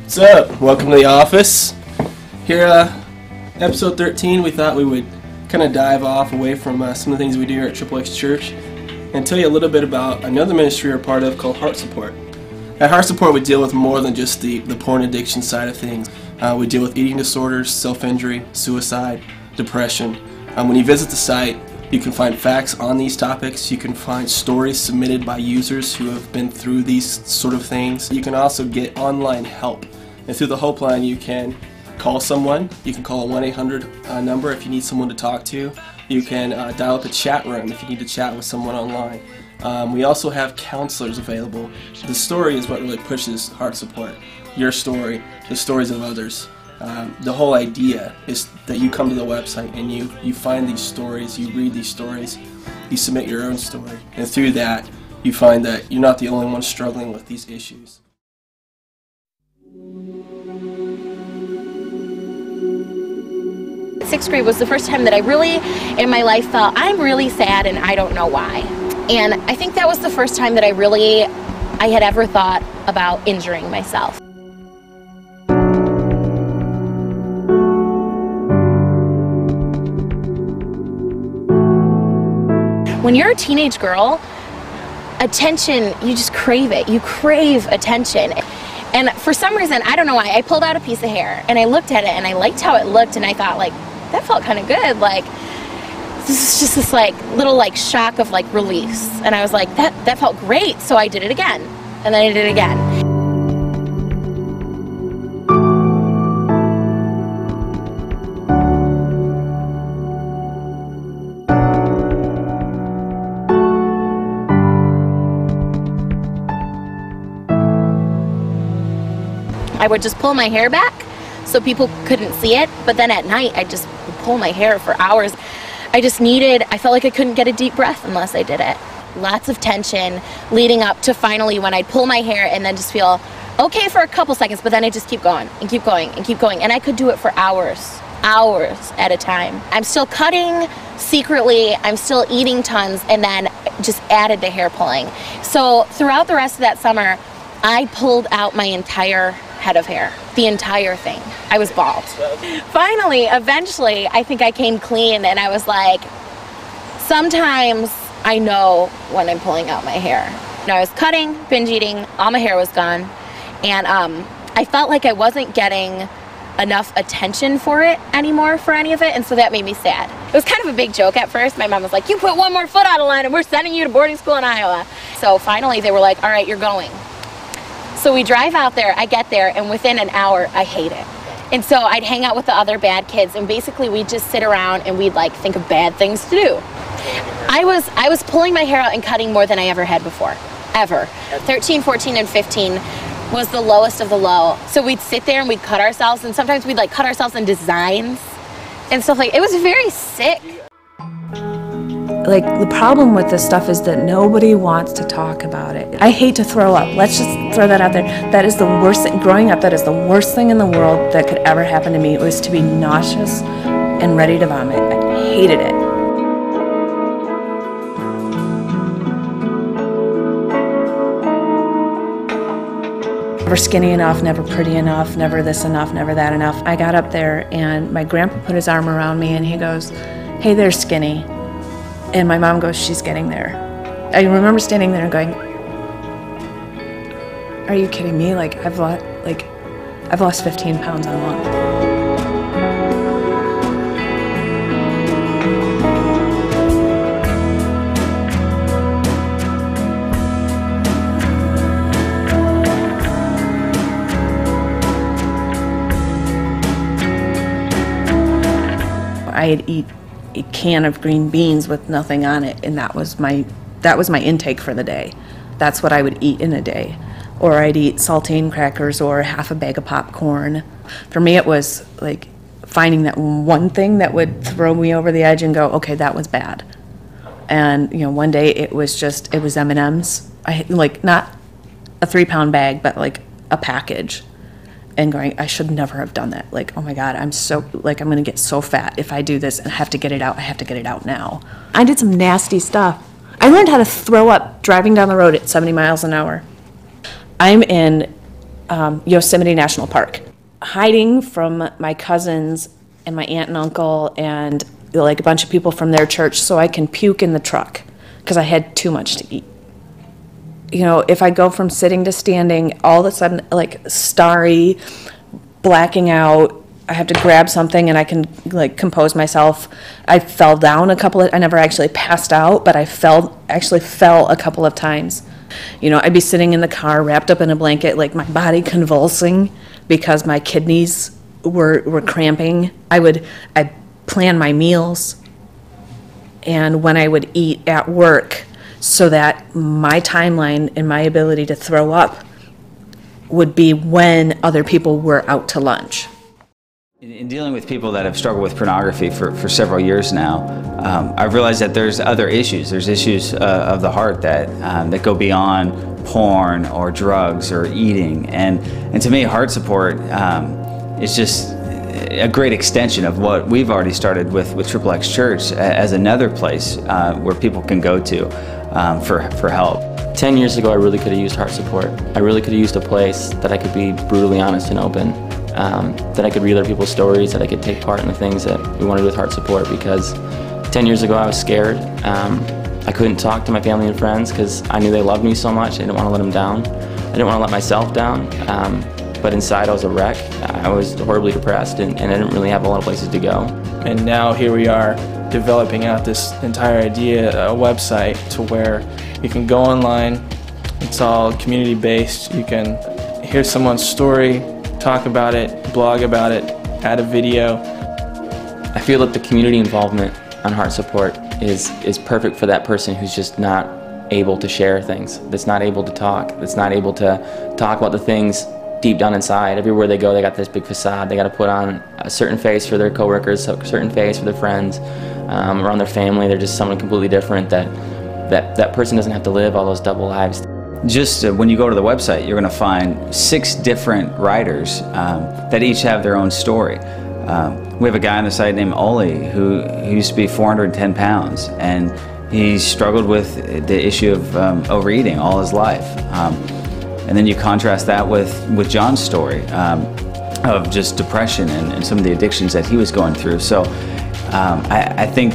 What's up? Welcome to the office. Here, episode 13, we thought we would kind of dive off away from some of the things we do here at Triple X Church and tell you a little bit about another ministry we're a part of called Heart Support. At Heart Support, we deal with more than just the porn addiction side of things. We deal with eating disorders, self-injury, suicide, depression. When you visit the site, you can find facts on these topics. You can find stories submitted by users who have been through these sort of things. You can also get online help. And through the Hope Line, you can call someone. You can call a 1-800 number if you need someone to talk to. You can dial up a chat room if you need to chat with someone online. We also have counselors available. The story is what really pushes Heart Support. Your story, the stories of others. The whole idea is that you come to the website and you find these stories, you read these stories, you submit your own story, and through that you find that you're not the only one struggling with these issues. Sixth grade was the first time that I really, in my life, felt I'm really sad and I don't know why. And I think that was the first time that I had ever thought about injuring myself. When you're a teenage girl, attention, you just crave it. You crave attention. And for some reason, I don't know why, I pulled out a piece of hair and I looked at it and I liked how it looked and I thought, like, that felt kind of good. Like, this is just this little shock of release. And I was like, that felt great. So I did it again. And then I did it again. I would just pull my hair back so people couldn't see it, but then at night I just would pull my hair for hours. I felt like I couldn't get a deep breath unless I did it. Lots of tension leading up to finally when I'd pull my hair and then just feel okay for a couple seconds, but then I just keep going and keep going and keep going. And I could do it for hours at a time. I'm still cutting secretly, I'm still eating tons, and then just added the hair pulling. So throughout the rest of that summer, I pulled out my entire head of hair, the entire thing. I was bald. Finally, eventually, I think I came clean and I was like, sometimes I know when I'm pulling out my hair. And I was cutting, binge eating, all my hair was gone, and I felt like I wasn't getting enough attention for it anymore, for any of it, and so that made me sad. It was kind of a big joke at first. My mom was like, you put one more foot out of line and we're sending you to boarding school in Iowa. So finally they were like, all right, you're going. So we drive out there, I get there, and within an hour, I hate it. And so I'd hang out with the other bad kids, and basically we'd just sit around and we'd think of bad things to do. I was pulling my hair out and cutting more than I ever had before, ever. 13, 14, and 15 was the lowest of the low. So we'd sit there and we'd cut ourselves, and sometimes we'd cut ourselves in designs and stuff it was very sick. The problem with this stuff is that nobody wants to talk about it. I hate to throw up. Let's just throw that out there. That is the worst thing. Growing up, that is the worst thing in the world that could ever happen to me. It was to be nauseous and ready to vomit. I hated it. Never skinny enough, never pretty enough, never this enough, never that enough. I got up there and my grandpa put his arm around me and he goes, hey there, skinny. And my mom goes, she's getting there. I remember standing there and going, are you kidding me? I've lost 15 pounds in a month. I'd eat a can of green beans with nothing on it, and that was my intake for the day. That's what I would eat in a day. Or I'd eat saltine crackers or half a bag of popcorn. For me, it was finding that one thing that would throw me over the edge and go, okay, that was bad. And one day it was M&Ms. Not a 3-pound bag, but a package. And going, I should never have done that. Oh my God, I'm gonna get so fat if I do this and I have to get it out. I have to get it out now. I did some nasty stuff. I learned how to throw up driving down the road at 70 miles an hour. I'm in Yosemite National Park. Hiding from my cousins and my aunt and uncle and like a bunch of people from their church so I can puke in the truck because I had too much to eat. You know, if I go from sitting to standing, all of a sudden, like starry, blacking out, I have to grab something and I can like compose myself. I fell down I never actually passed out, but I actually fell a couple of times. You know, I'd be sitting in the car wrapped up in a blanket, like my body convulsing because my kidneys were cramping. I'd plan my meals and when I would eat at work so that my timeline and my ability to throw up would be when other people were out to lunch. In dealing with people that have struggled with pornography for several years now, I've realized that there's other issues. There's issues of the heart that go beyond porn or drugs or eating. And to me, heart support is just a great extension of what we've already started with XXX Church as another place where people can go to for help. 10 years ago, I really could have used heart support. I really could have used a place that I could be brutally honest and open. That I could read other people's stories, that I could take part in the things that we wanted with heart support, because 10 years ago I was scared. I couldn't talk to my family and friends because I knew they loved me so much. I didn't want to let them down. I didn't want to let myself down, but inside I was a wreck. I was horribly depressed and I didn't really have a lot of places to go. And now here we are developing out this entire idea, a website to where you can go online. It's all community based. You can hear someone's story, talk about it, blog about it, add a video. I feel that the community involvement on heart support is perfect for that person who's just not able to share things, that's not able to talk, that's not able to talk about the things deep down inside. Everywhere they go, they got this big facade. They got to put on a certain face for their coworkers, a certain face for their friends, around their family. They're just someone completely different that person doesn't have to live all those double lives. Just when you go to the website, you're going to find 6 different writers that each have their own story. We have a guy on the site named Oli who used to be 410 pounds, and he struggled with the issue of overeating all his life. And then you contrast that with John's story of just depression and some of the addictions that he was going through. So I think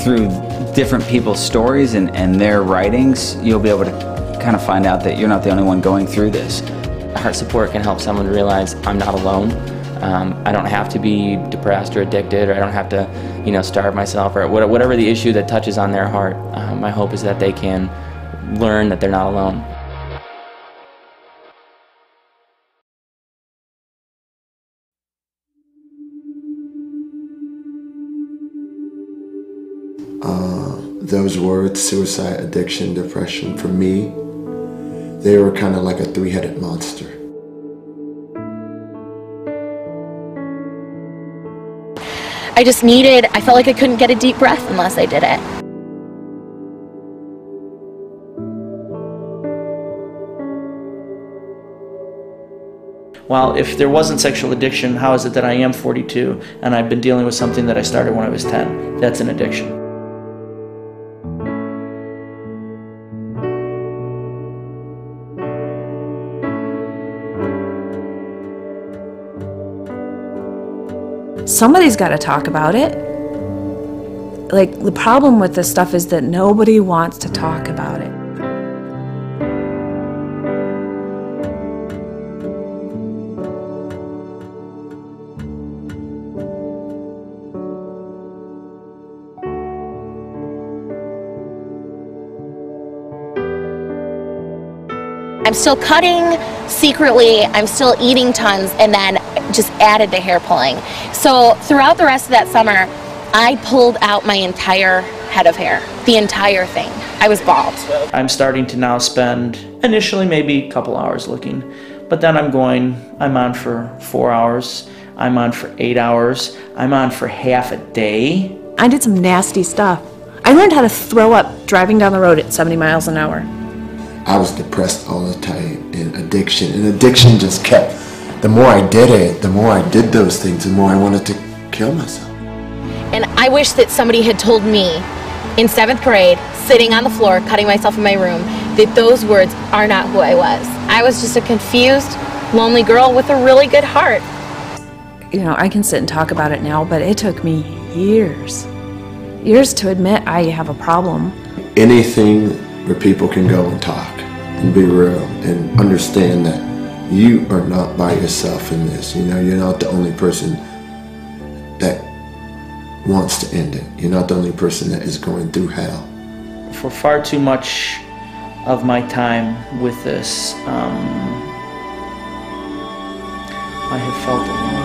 through different people's stories and their writings, you'll be able to kind of find out that you're not the only one going through this. Heart support can help someone realize I'm not alone. I don't have to be depressed or addicted, or I don't have to, starve myself, or whatever the issue that touches on their heart. My hope is that they can learn that they're not alone. Those words, suicide, addiction, depression, for me, they were kind of like a 3-headed monster. I felt like I couldn't get a deep breath unless I did it. Well, if there wasn't sexual addiction, how is it that I am 42 and I've been dealing with something that I started when I was 10? That's an addiction. Somebody's got to talk about it. Like, the problem with this stuff is that nobody wants to talk about it. I'm still cutting secretly, I'm still eating tons, and then just added to hair pulling. So throughout the rest of that summer, I pulled out my entire head of hair, the entire thing. I was bald. I'm starting to now spend initially maybe a couple hours looking, but then I'm on for 4 hours, I'm on for 8 hours, I'm on for half a day. I did some nasty stuff. I learned how to throw up driving down the road at 70 miles an hour. I was depressed all the time, and addiction just kept, the more I did it, the more I did those things, the more I wanted to kill myself. And I wish that somebody had told me in 7th grade, sitting on the floor, cutting myself in my room, that those words are not who I was. I was just a confused, lonely girl with a really good heart. You know, I can sit and talk about it now, but it took me years to admit I have a problem. Anything where people can go and talk and be real and understand that you are not by yourself in this. You know, you're not the only person that wants to end it. You're not the only person that is going through hell. For far too much of my time with this, I have felt alone.